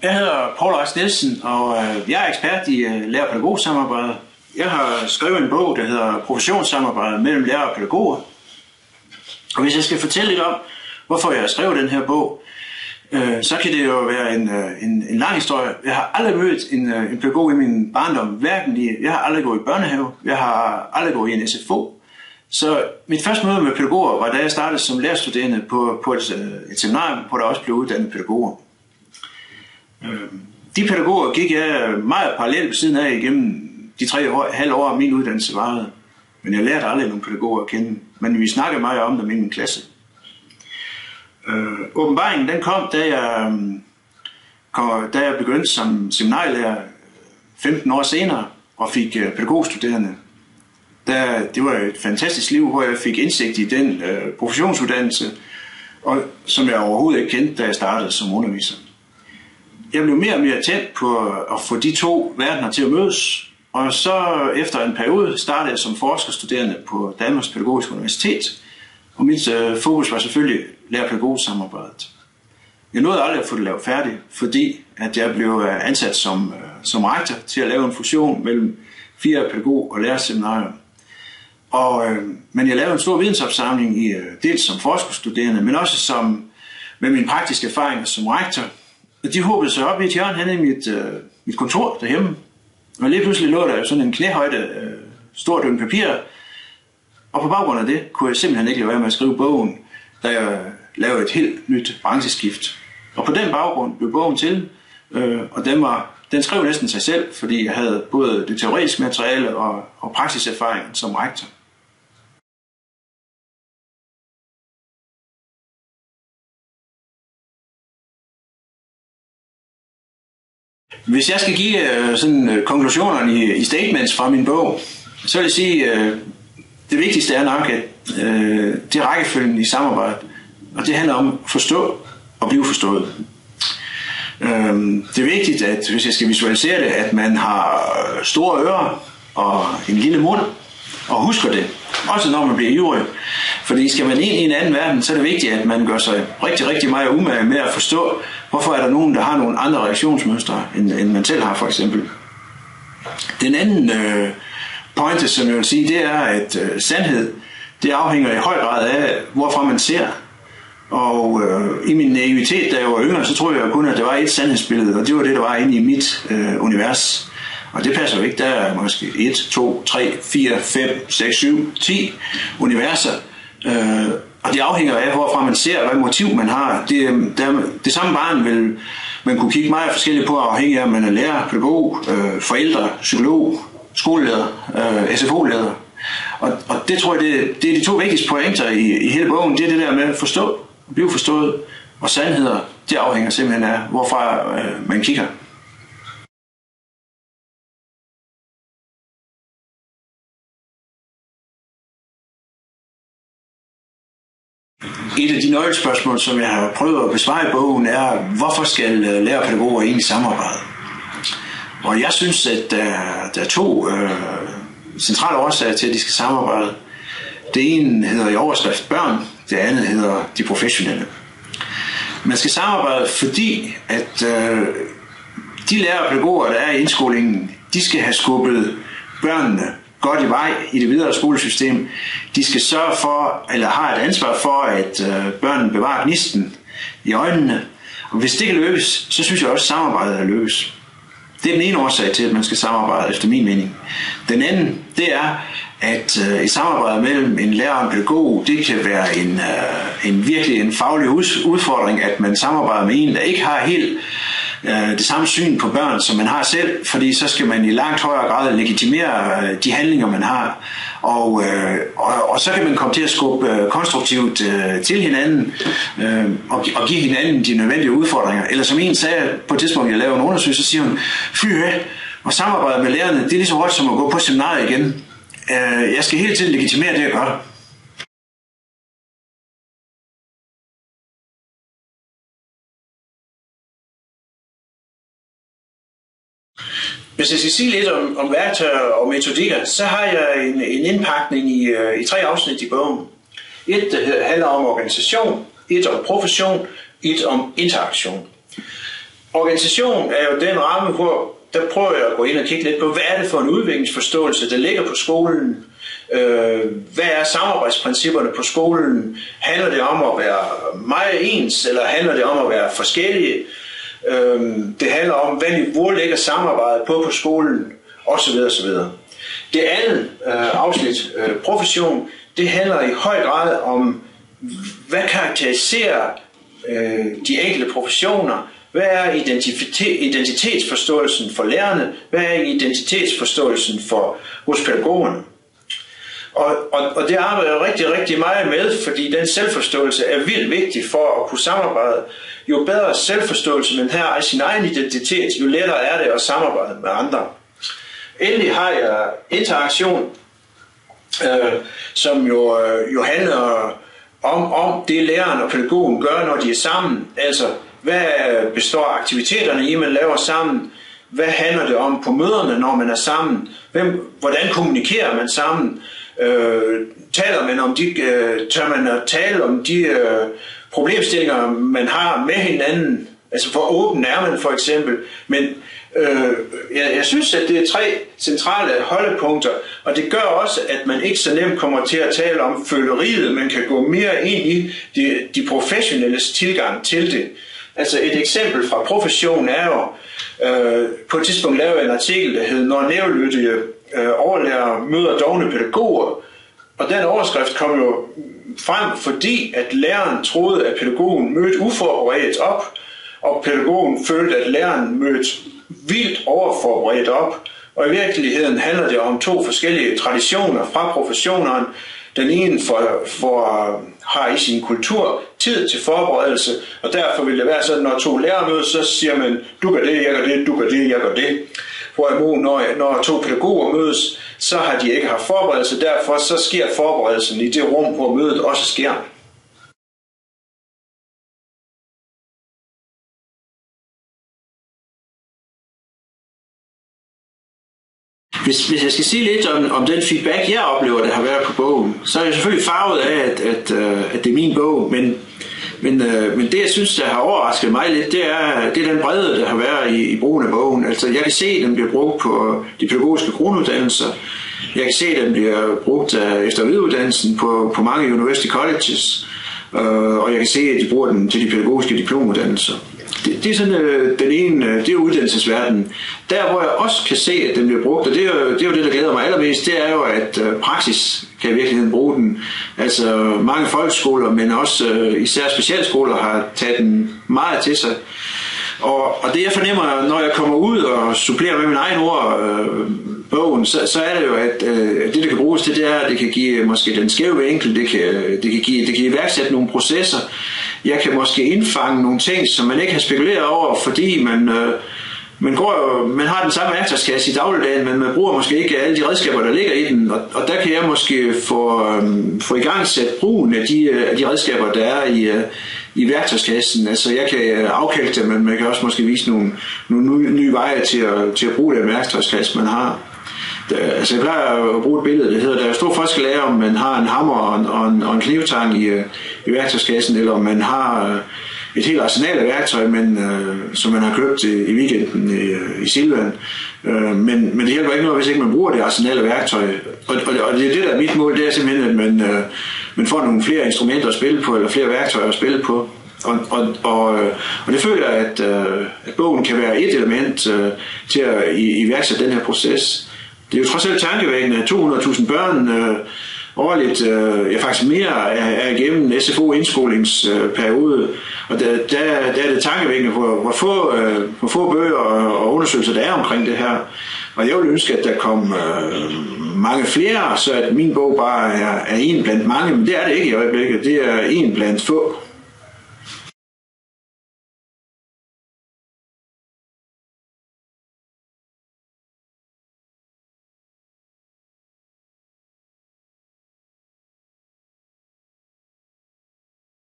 Jeg hedder Poul Reis Nielsen, og jeg er ekspert i lærer-pædagog-samarbejde. Jeg har skrevet en bog, der hedder Professionssamarbejde mellem lærere og pædagoger. Og hvis jeg skal fortælle lidt om, hvorfor jeg har skrevet den her bog, så kan det jo være en lang historie. Jeg har aldrig mødt en pædagog i min barndom. Jeg har aldrig gået i børnehave. Jeg har aldrig gået i en SFO. Så mit første møde med pædagoger var, da jeg startede som lærerstuderende på et seminarium, hvor der også blev uddannet pædagoger. De pædagoger gik jeg meget parallelt ved siden af igennem de 3,5 år, min uddannelse varede. Men jeg lærte aldrig nogle pædagoger at kende. Men vi snakkede meget om dem i min klasse. Åbenbaringen den kom, da jeg begyndte som seminarielærer 15 år senere og fik pædagogstuderende. Det var et fantastisk liv, hvor jeg fik indsigt i den professionsuddannelse, og som jeg overhovedet ikke kendte, da jeg startede som underviser. Jeg blev mere og mere tændt på at få de to verdener til at mødes, og så efter en periode startede jeg som forskerstuderende på Danmarks Pædagogiske Universitet, og mit fokus var selvfølgelig lærer-pædagog-samarbejdet. Jeg nåede aldrig at få det lavet færdigt, fordi at jeg blev ansat som rektor til at lave en fusion mellem 4 pædagog- og lærerseminarier. Men jeg lavede en stor vidensopsamling dels som forskerstuderende, men også med mine praktiske erfaringer som rektor. De håbede sig op i et hjørne henne i mit kontor derhjemme. Og lige pludselig lå der sådan en knæhøjde stort stykke papir. Og på baggrund af det kunne jeg simpelthen ikke lade være med at skrive bogen, da jeg lavede et helt nyt brancheskift. Og på den baggrund blev bogen til, og den skrev næsten sig selv, fordi jeg havde både det teoretiske materiale og praksiserfaring som rektor. Hvis jeg skal give sådan konklusionerne i statements fra min bog, så vil jeg sige, det vigtigste er nok, at det er rækkefølgen i samarbejdet, og det handler om at forstå og blive forstået. Det er vigtigt, at hvis jeg skal visualisere det, at man har store ører og en lille mund, og husker det, også når man bliver ivrig. Fordi skal man ind i en anden verden, så er det vigtigt, at man gør sig rigtig, rigtig meget umage med at forstå, hvorfor er der nogen, der har nogle andre reaktionsmønstre, end man selv har for eksempel. Den anden pointe, som jeg vil sige, det er, at sandhed, det afhænger i høj grad af, hvorfra man ser. Og i min naivitet, da jeg var yngre, så troede jeg kun, at der var et sandhedsbillede, og det var det, der var inde i mit univers. Og det passer jo ikke. Der er måske 1, 2, 3, 4, 5, 6, 7, 10 universer. Og det afhænger af, hvorfra man ser, og hvad motiv man har. Det samme barn vil man kunne kigge meget forskelligt på, afhængig af, om man er lærer, pædagog, forældre, psykolog, skoleleder, SFO-leder. Og det tror jeg, det er de 2 vigtigste pointer i hele bogen. Det er det der med at forstå, blive forstået, og sandheder, det afhænger simpelthen af, hvorfra man kigger. Et af de nøglespørgsmål, som jeg har prøvet at besvare i bogen, er, hvorfor skal lærerpædagoger egentlig samarbejde? Og jeg synes, at der er 2 centrale årsager til, at de skal samarbejde. Det ene hedder i overskrift børn, det andet hedder de professionelle. Man skal samarbejde, fordi at de lærerpædagoger, der er i indskolingen, de skal have skubbet børnene godt i vej i det videre skolesystem. De skal sørge for, eller har et ansvar for, at børnene bevarer gnisten i øjnene. Og hvis det kan lykkes, så synes jeg også, at samarbejdet er lykkes. Det er den ene årsag til, at man skal samarbejde, efter min mening. Den anden, det er, at et samarbejde mellem en lærer og en pædagog, det kan være virkelig en faglig udfordring, at man samarbejder med en, der ikke har helt det samme syn på børn, som man har selv, fordi så skal man i langt højere grad legitimere de handlinger, man har. Og så kan man komme til at skubbe konstruktivt til hinanden og give hinanden de nødvendige udfordringer. Eller som en sagde på et tidspunkt, jeg lavede en undersøgelse, så siger hun, og samarbejde med lærerne, det er lige så hurtigt som at gå på seminariet igen. Jeg skal hele tiden legitimere det, jeg gør. Hvis jeg skal sige lidt om værktøjer og metodikker, så har jeg en indpakning i 3 afsnit i bogen. Et, der handler om organisation, et om profession, et om interaktion. organisation er jo den ramme, hvor der prøver jeg at gå ind og kigge lidt på, hvad er det for en udviklingsforståelse, der ligger på skolen. Hvad er samarbejdsprincipperne på skolen? Handler det om at være meget ens, eller handler det om at være forskellige? Det handler om, hvad niveau ligger samarbejdet på skolen, osv. osv. Det andet afsnit, profession, det handler i høj grad om, hvad karakteriserer de enkelte professioner. Hvad er identitetsforståelsen for lærerne? Hvad er identitetsforståelsen hos pædagogerne? Og det arbejder jeg rigtig, rigtig meget med, fordi den selvforståelse er vildt vigtig for at kunne samarbejde. Jo bedre selvforståelse man har af sin egen identitet, jo lettere er det at samarbejde med andre. Endelig har jeg interaktion, som jo handler om det læreren og pædagogen gør, når de er sammen. Altså, hvad består aktiviteterne i, man laver sammen? Hvad handler det om på møderne, når man er sammen? Hvordan kommunikerer man sammen? Tør man at tale om de problemstillinger, man har med hinanden? Altså, hvor åben er man for eksempel? Men jeg synes, at det er 3 centrale holdepunkter, og det gør også, at man ikke så nemt kommer til at tale om føleriet, man kan gå mere ind i de professionelles tilgang til det. Altså et eksempel fra professionen er jo, på et tidspunkt lavede jeg en artikel, der hed Når nævelyttige overlærer møder dovne pædagoger, og den overskrift kom jo frem, fordi at læreren troede, at pædagogen mødte uforberedt op, og pædagogen følte, at læreren mødte vildt overforberedt op. Og i virkeligheden handler det om 2 forskellige traditioner fra professionerne. Den ene har i sin kultur tid til forberedelse, og derfor vil det være sådan, når 2 lærere mødes, så siger man, du gør det, jeg gør det, du gør det, jeg gør det. Hvorimod når 2 pædagoger mødes, så har de ikke haft forberedelse, derfor så sker forberedelsen i det rum, hvor mødet også sker. Hvis jeg skal sige lidt om den feedback, jeg oplever, der har været på bogen, så er jeg selvfølgelig farvet af, at det er min bog, men det, jeg synes, der har overrasket mig lidt, det er den bredde, der har været i brugen af bogen. Altså, jeg kan se, at den bliver brugt på de pædagogiske grunduddannelser. Jeg kan se, at den bliver brugt efter videreuddannelsen på mange university colleges. Og jeg kan se, at de bruger den til de pædagogiske diplomuddannelser. Det er sådan den ene, det er uddannelsesverdenen. Der, hvor jeg også kan se, at den bliver brugt, og det er jo det, der glæder mig allermest, det er jo, at praksis kan i virkeligheden bruge den. Altså mange folkeskoler, men også især specialskoler har taget den meget til sig. Og det jeg fornemmer, når jeg kommer ud og supplerer med min egen ord bogen, så er det jo, at det der kan bruges til, det er, at det kan give måske den skæve vinkel, det kan iværksætte nogle processer. Jeg kan måske indfange nogle ting, som man ikke har spekuleret over, fordi man har den samme værktøjskasse i dagligdagen, men man bruger måske ikke alle de redskaber, der ligger i den. Og der kan jeg måske få i gang sætte brugen af de redskaber, der er i værktøjskassen. Altså jeg kan afkalke dem, men man kan også måske vise nogle nye veje til at bruge den værktøjskasse, man har. Altså jeg plejer at bruge et billede, der hedder, der er stor forskel af, om man har en hammer og en knivtang i værktøjskassen, eller om man har et helt arsenal af værktøj, som man har købt i weekenden i Silvan. Men det hjælper ikke noget, hvis ikke man bruger det arsenal af værktøj. Og det er det, der er mit mål, det er simpelthen, at man får nogle flere instrumenter at spille på, eller flere værktøjer at spille på. Og det føler jeg, at bogen kan være et element til at iværksætte den her proces. Det er jo trods alt tankevækkende, at 200.000 børn årligt, faktisk mere, er igennem en SFO-indskolingsperiode. Og der er det tankevækkende, hvor få bøger og undersøgelser der er omkring det her. Og jeg vil ønske, at der kom mange flere, så at min bog bare er en blandt mange, men det er det ikke i øjeblikket. Det er en blandt få.